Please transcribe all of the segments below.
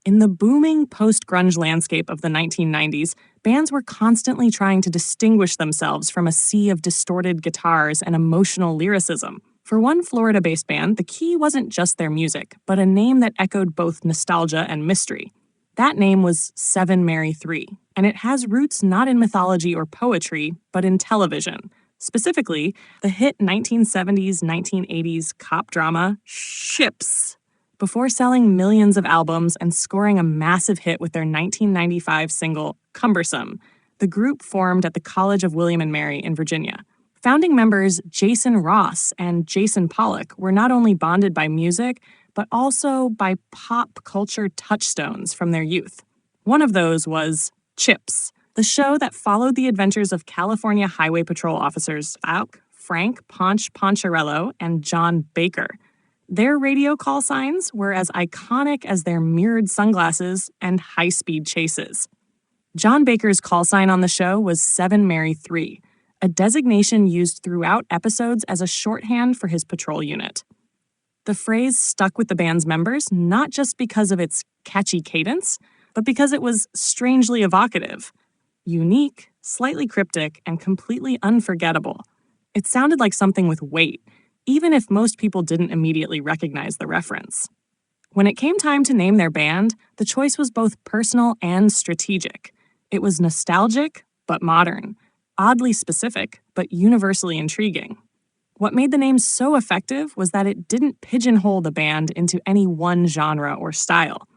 In the booming post-grunge landscape of the 1990s, bands were constantly trying to distinguish themselves from a sea of distorted guitars and emotional lyricism. For one Florida-based band, the key wasn't just their music, but a name that echoed both nostalgia and mystery. That name was Seven Mary Three, and it has roots not in mythology or poetry, but in television. Specifically, the hit 1970s-1980s cop drama, CHiPs. Before selling millions of albums and scoring a massive hit with their 1995 single, Cumbersome, the group formed at the College of William and Mary in Virginia. Founding members Jason Ross and Jason Pollock were not only bonded by music, but also by pop culture touchstones from their youth. One of those was CHiPs, the show that followed the adventures of California Highway Patrol officers Frank Poncherello and John Baker. Their radio call signs were as iconic as their mirrored sunglasses and high-speed chases. John Baker's call sign on the show was 7 Mary 3, a designation used throughout episodes as a shorthand for his patrol unit. The phrase stuck with the band's members not just because of its catchy cadence, but because it was strangely evocative, unique, slightly cryptic, and completely unforgettable. It sounded like something with weight, even if most people didn't immediately recognize the reference. When it came time to name their band, the choice was both personal and strategic. It was nostalgic, but modern, oddly specific, but universally intriguing. What made the name so effective was that it didn't pigeonhole the band into any one genre or style.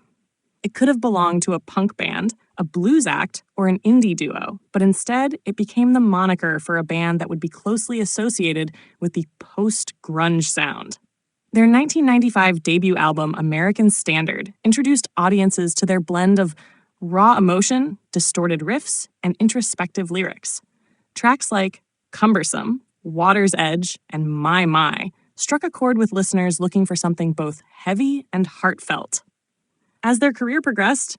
It could have belonged to a punk band, a blues act, or an indie duo, but instead it became the moniker for a band that would be closely associated with the post-grunge sound. Their 1995 debut album, American Standard, introduced audiences to their blend of raw emotion, distorted riffs, and introspective lyrics. Tracks like Cumbersome, Water's Edge, and My struck a chord with listeners looking for something both heavy and heartfelt. As their career progressed,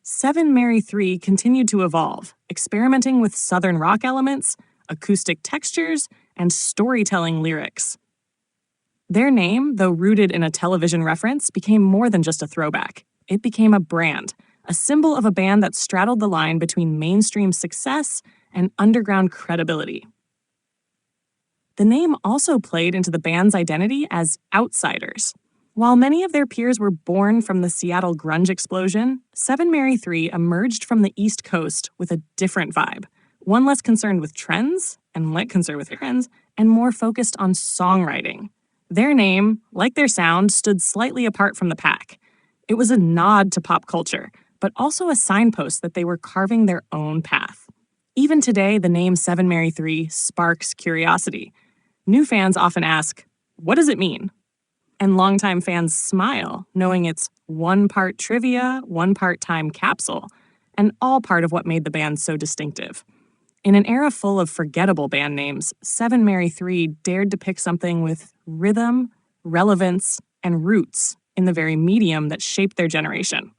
7 Mary 3 continued to evolve, experimenting with southern rock elements, acoustic textures, and storytelling lyrics. Their name, though rooted in a television reference, became more than just a throwback. It became a brand, a symbol of a band that straddled the line between mainstream success and underground credibility. The name also played into the band's identity as outsiders. While many of their peers were born from the Seattle grunge explosion, 7 Mary 3 emerged from the East Coast with a different vibe, one less concerned with trends and more focused on songwriting. Their name, like their sound, stood slightly apart from the pack. It was a nod to pop culture, but also a signpost that they were carving their own path. Even today, the name 7 Mary 3 sparks curiosity. New fans often ask, "What does it mean?" And longtime fans smile, knowing it's one part trivia, one part time capsule, and all part of what made the band so distinctive. In an era full of forgettable band names, 7 Mary 3 dared to pick something with rhythm, relevance, and roots in the very medium that shaped their generation.